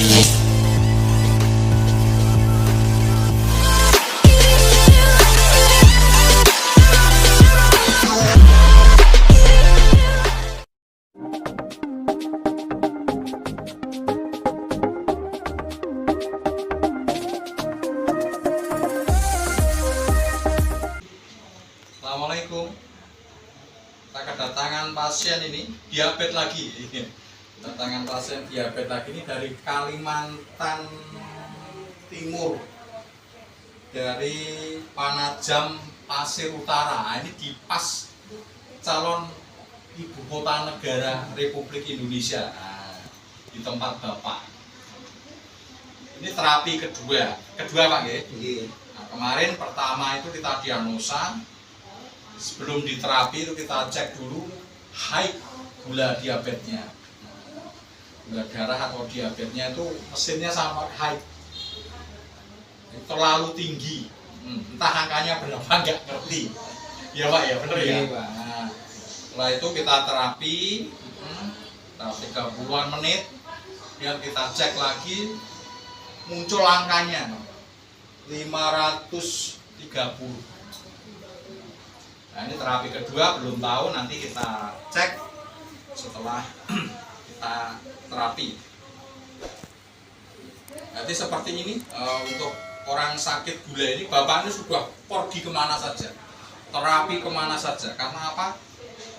Assalamualaikum. Kita kedatangan pasien ini diabetes lagi. Kedatangan pasien diabetes lagi ini dari Kalimantan Timur, dari Panajam Pasir Utara. Nah, ini di pas calon ibu kota negara Republik Indonesia. Nah, di tempat Bapak. Ini terapi kedua Pak ya. Nah, kemarin pertama itu kita diagnosa. Sebelum diterapi itu kita cek dulu high gula diabetesnya, gula darah atau diabetesnya itu mesinnya sampai high, terlalu tinggi, entah angkanya berapa nggak ngerti, ya Pak ya bener ya. Nah, setelah itu kita terapi 30-an menit, kemudian kita cek lagi muncul angkanya 530. Nah, ini terapi kedua, belum tahu, nanti kita cek setelah kita terapi. Nanti seperti ini untuk orang sakit gula ini, Bapak ini sudah pergi kemana saja, terapi kemana saja. Karena apa?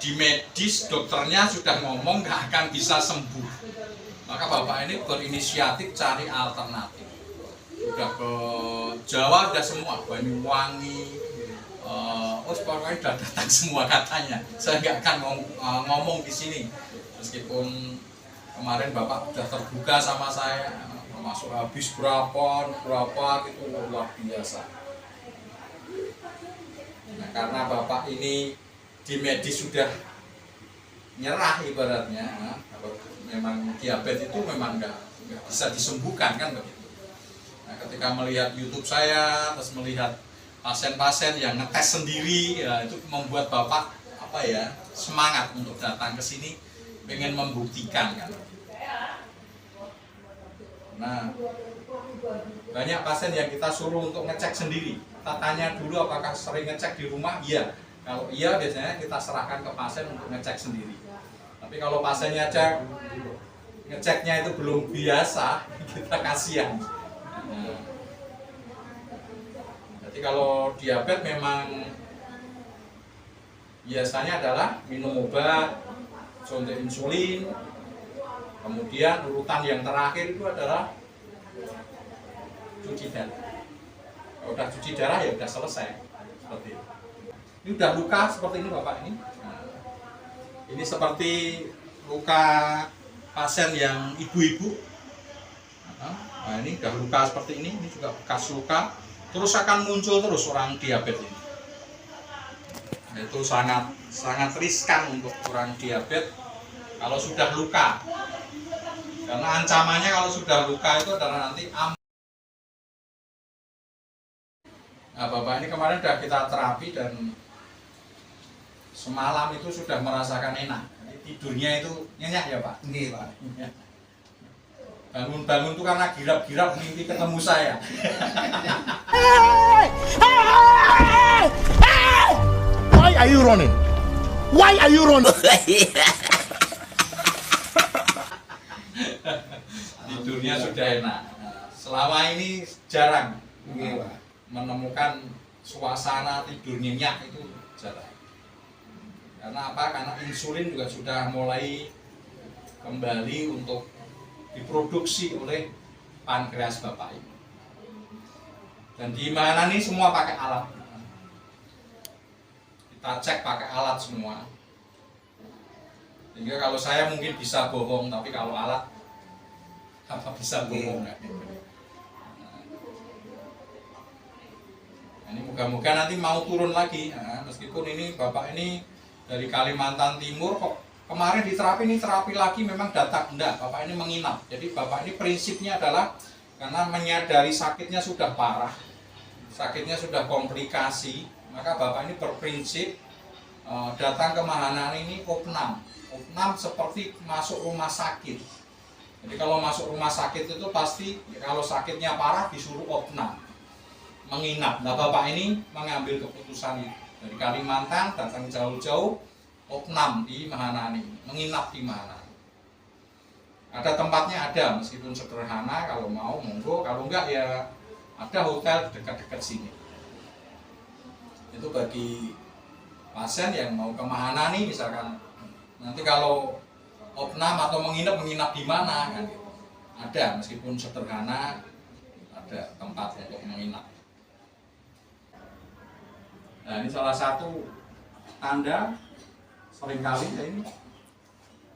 Di medis dokternya sudah ngomong nggak akan bisa sembuh. Maka Bapak ini berinisiatif cari alternatif. Udah ke Jawa, udah semua, Banyuwangi, pokoknya sudah datang semua katanya. Saya nggak akan ngomong di sini, meskipun kemarin Bapak sudah terbuka sama saya, masuk habis berapa gitu, luar biasa. Nah, karena Bapak ini di medis sudah nyerah ibaratnya, kalau memang diabetes itu memang nggak bisa disembuhkan kan begitu. Nah, ketika melihat YouTube saya, terus melihat pasien-pasien yang ngetes sendiri, ya itu membuat Bapak semangat untuk datang ke sini, pengen membuktikan kan. Nah, banyak pasien yang kita suruh untuk ngecek sendiri. Kita tanya dulu apakah sering ngecek di rumah. Iya, kalau iya biasanya kita serahkan ke pasien untuk ngecek sendiri. Tapi kalau pasiennya ngeceknya itu belum biasa, kita kasihan. Nah, jadi kalau diabetes memang biasanya adalah minum obat, suntik insulin, kemudian urutan yang terakhir itu adalah cuci darah. Kalau udah cuci darah ya udah selesai, seperti itu. Ini udah luka seperti ini Bapak ini. Nah, ini seperti luka pasien yang ibu-ibu. Nah, ini udah luka seperti ini juga bekas luka. Terus akan muncul terus orang diabetes ini. Itu sangat riskan untuk orang diabetes kalau sudah luka. Karena ancamannya kalau sudah luka itu adalah nanti Nah, Bapak ini kemarin sudah kita terapi dan semalam itu sudah merasakan enak. Jadi tidurnya itu nyenyak ya Pak? Iya Pak. Bangun-bangun tuh karena girap-girap mimpi ketemu saya. Why are you running? Why are you running? Tidurnya sudah enak. Selama ini jarang menemukan suasana tidur nyenyak, itu jarang. Karena apa? Karena insulin juga sudah mulai kembali untuk diproduksi oleh pankreas Bapak ini. Dan di mana nih semua pakai alat. Kita cek pakai alat semua. Sehingga kalau saya mungkin bisa bohong, tapi kalau alat apa bisa bohong nggak? Nah, ini moga-moga nanti mau turun lagi. Nah, meskipun ini Bapak ini dari Kalimantan Timur kok kemarin di terapi ini terapi lagi memang datang enggak, Bapak ini menginap. Jadi Bapak ini prinsipnya adalah karena menyadari sakitnya sudah parah, sakitnya sudah komplikasi, maka Bapak ini berprinsip datang ke Mahanan ini opnam seperti masuk rumah sakit. Jadi kalau masuk rumah sakit itu pasti kalau sakitnya parah disuruh opnam, menginap. Nah bapak ini mengambil keputusan itu dari Kalimantan datang jauh-jauh opnam di Mahanani, menginap di Mahanani. Ada tempatnya ada, meskipun sederhana, kalau mau monggo, kalau enggak ya ada hotel dekat-dekat sini. Itu bagi pasien yang mau ke Mahanani misalkan, nanti kalau opnam atau menginap di mana kan gitu. Ada, meskipun sederhana, ada tempat untuk menginap. Nah ini salah satu tanda seringkali ya ini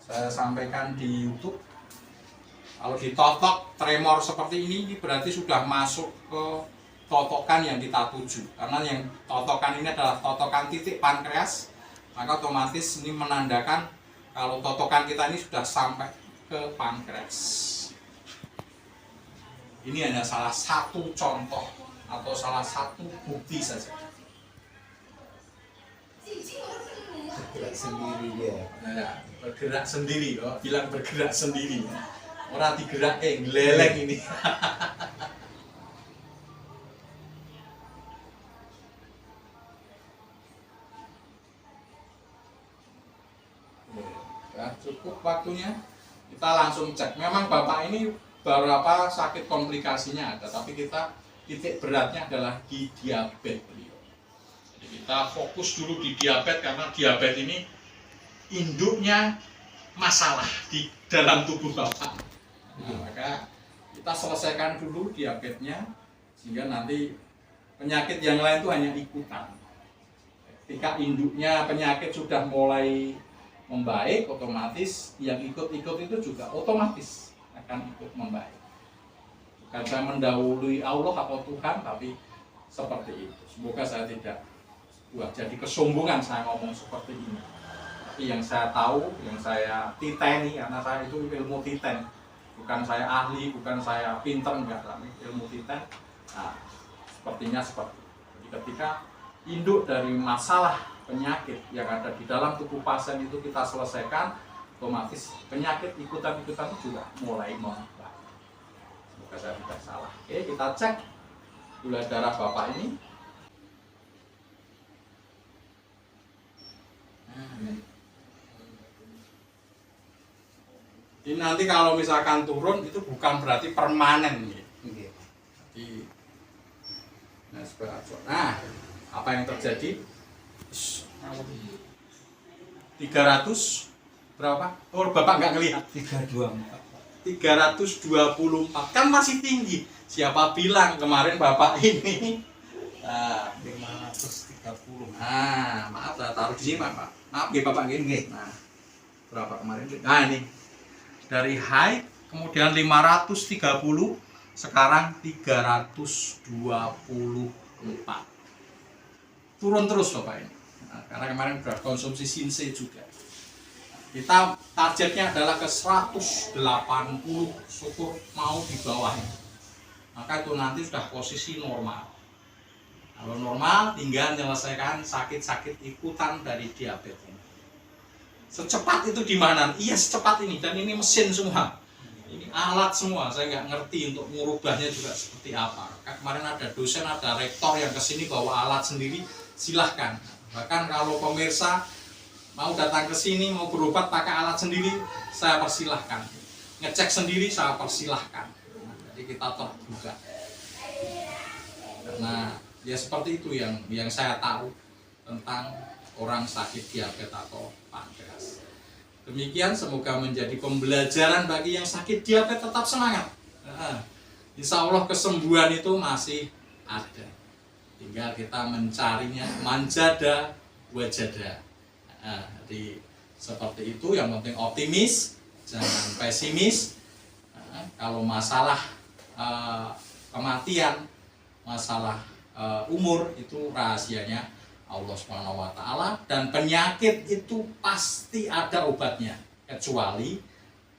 saya sampaikan di YouTube. Kalau ditotok tremor seperti ini berarti sudah masuk ke totokan yang kita tuju. Karena yang totokan ini adalah totokan titik pankreas, maka otomatis ini menandakan kalau totokan kita ini sudah sampai ke pankreas. Ini hanya salah satu contoh atau salah satu bukti saja. Bergerak sendiri dia. Nah, bergerak sendiri, oh, bilang bergerak sendiri. Orang digerak geleleng ini. Ya, cukup waktunya. Kita langsung cek. Memang bapak ini beberapa sakit komplikasinya ada, tapi kita titik beratnya adalah di diabetes beliau. Jadi kita fokus dulu di diabetes karena diabetes ini induknya masalah di dalam tubuh bapak. Nah, maka kita selesaikan dulu diabetesnya sehingga nanti penyakit yang lain itu hanya ikutan. Ketika induknya penyakit sudah mulai membaik, otomatis yang ikut-ikut itu juga otomatis akan ikut membaik. Bukan saya mendahului Allah atau Tuhan, tapi seperti itu. Semoga saya tidak buat jadi kesombongan saya ngomong seperti ini. Tapi yang saya tahu, yang saya titeni, karena saya itu ilmu titen. Bukan saya ahli, bukan saya pinter, enggak, tapi ilmu titen. Nah, sepertinya seperti itu. Jadi ketika induk dari masalah penyakit yang ada di dalam tubuh pasien itu kita selesaikan, otomatis penyakit ikutan-ikutan itu juga mulai membaik. Semoga saya tidak salah. Oke, kita cek gula darah bapak ini. Ini nanti kalau misalkan turun itu bukan berarti permanen nih. Jadi, nah, apa yang terjadi? 300 berapa? Oh, bapak nggak ngelihat. 324 kan masih tinggi. Siapa bilang kemarin bapak ini 530. Nah, maaf saya taruh di sini Pak. Maaf ya Bapak gini. Nah, berapa kemarin? Nah, ini dari high kemudian 530 sekarang 324. Turun terus Bapak ini. Nah, karena kemarin sudah konsumsi Sinse juga. Kita targetnya adalah ke 180, syukur mau di bawahnya. Maka itu nanti sudah posisi normal. Kalau normal tinggal menyelesaikan sakit-sakit ikutan dari diabetes ini. Secepat itu di mana? Iya secepat ini, dan ini mesin semua. Ini alat semua, saya nggak ngerti untuk mengubahnya juga seperti apa. Kemarin ada dosen, ada rektor yang kesini bawa alat sendiri, silahkan. Bahkan kalau pemirsa mau datang ke sini, mau berobat pakai alat sendiri, saya persilahkan. Ngecek sendiri, saya persilahkan. Nah, jadi kita terbuka. Karena ya seperti itu yang saya tahu tentang orang sakit diabetes atau pankreas. Demikian, semoga menjadi pembelajaran bagi yang sakit diabetes. Tetap semangat. Insya Allah kesembuhan itu masih ada. Tinggal kita mencarinya, manjada wajada. Jadi seperti itu, yang penting optimis, jangan pesimis. Kalau masalah kematian, masalah umur itu rahasianya Allah SWT, dan penyakit itu pasti ada obatnya kecuali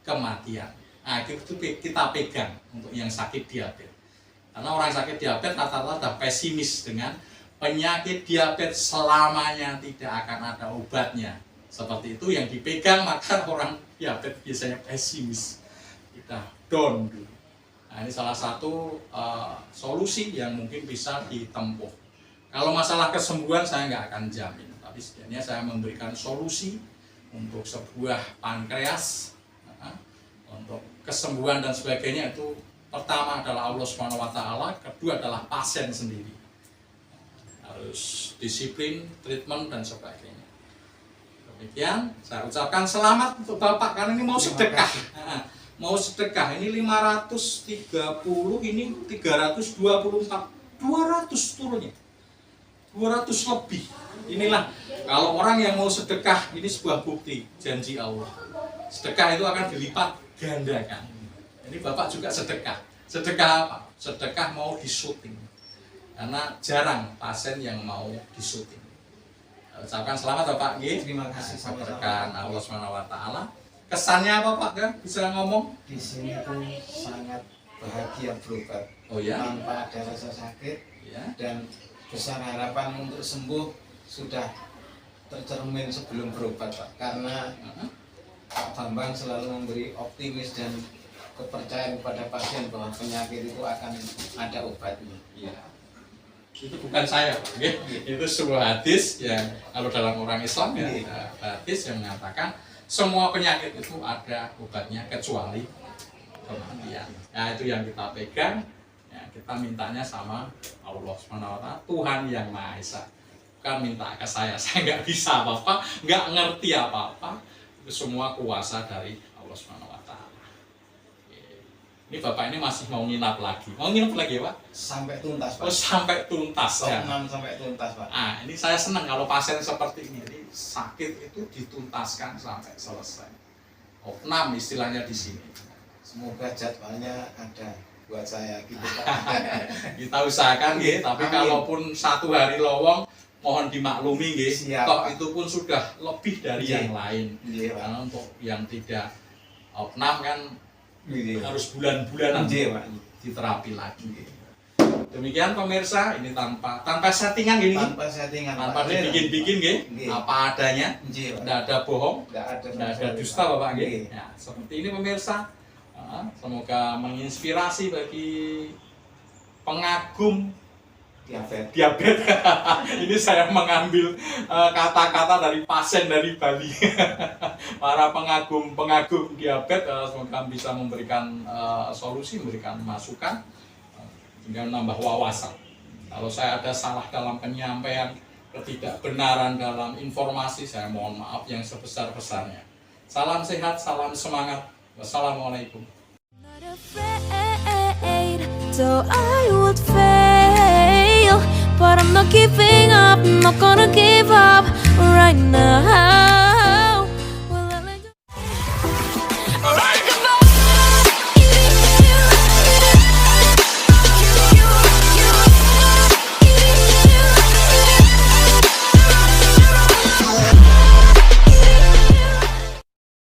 kematian. Nah, itu kita pegang untuk yang sakit diabetes. Karena orang sakit diabetes rata-rata sudah pesimis dengan penyakit diabetes selamanya tidak akan ada obatnya. Seperti itu yang dipegang, maka orang diabetes biasanya pesimis. kita down dulu. Nah, ini salah satu solusi yang mungkin bisa ditempuh. Kalau masalah kesembuhan saya nggak akan jamin, tapi setidaknya saya memberikan solusi untuk sebuah pankreas, untuk kesembuhan dan sebagainya. Itu pertama adalah Allah SWT, kedua adalah pasien sendiri. Harus disiplin, treatment dan sebagainya. Demikian, saya ucapkan selamat untuk Bapak karena ini mau sedekah. Mau sedekah, ini 530, ini 324, 200 turunnya. 200 lebih. Inilah kalau orang yang mau sedekah, ini sebuah bukti janji Allah. Sedekah itu akan dilipat gandakan. Ini Bapak juga sedekah. Sedekah apa? Sedekah mau disuting. Karena jarang pasien yang mau disuting. Ucapkan selamat Bapak. Terima kasih Berkah Allah SWT. Kesannya apa Pak? Bisa ngomong? Di sini tuh sangat bahagia berobat. Oh ya? Tanpa ada rasa sakit Ya. dan besar harapan untuk sembuh sudah tercermin sebelum berobat Pak. Karena Pak Bambang selalu memberi optimis dan kepercayaan kepada pasien bahwa penyakit itu akan ada obatnya. Iya. Itu bukan saya, Pak. Itu sebuah hadis yang kalau dalam orang Islam ya, hadis yang mengatakan semua penyakit itu ada obatnya kecuali kematian. Nah, itu yang kita pegang. Ya, kita mintanya sama Allah SWT, Tuhan yang Maha Esa. Bukan minta ke saya nggak bisa apa-apa, nggak ngerti apa-apa. Itu semua kuasa dari Allah SWT. Ini Bapak ini masih mau nginap lagi. Mau nginap lagi ya Pak? Sampai tuntas Pak. Oh, sampai tuntas ya. 6 sampai tuntas Pak. Ah, ini saya senang kalau pasien seperti ini. Jadi sakit itu dituntaskan sampai selesai. Opnam istilahnya di sini. Semoga jadwalnya ada buat saya gitu Pak. Kita usahakan gitu, tapi Amin. kalaupun 1 hari lowong mohon dimaklumi gitu. Siap, Toh Pak. itu pun sudah lebih dari Iya. yang lain. Iya Pak. Karena untuk yang tidak opnam kan Iya. harus bulan-bulanan Iya Pak. diterapi lagi. Demikian pemirsa, ini tanpa settingan gini, Tanpa settingan tanpa Pak. dibikin-bikin gitu, Nggih. apa adanya, Iya Pak. tidak ada bohong, Nggak ada tidak ada sekali, dusta Pak. Bapak gitu. Nggih. Ya, seperti ini pemirsa. Semoga menginspirasi bagi pengagum diabetes. Ini saya mengambil kata-kata dari pasien dari Bali. Para pengagum diabetes, semoga bisa memberikan solusi, memberikan masukan, sehingga menambah wawasan. Kalau saya ada salah dalam penyampaian, ketidakbenaran dalam informasi, saya mohon maaf yang sebesar-besarnya. Salam sehat, salam semangat. Wassalamualaikum. Not afraid, so I would fail, but I'm not giving up, I'm not gonna give up right now.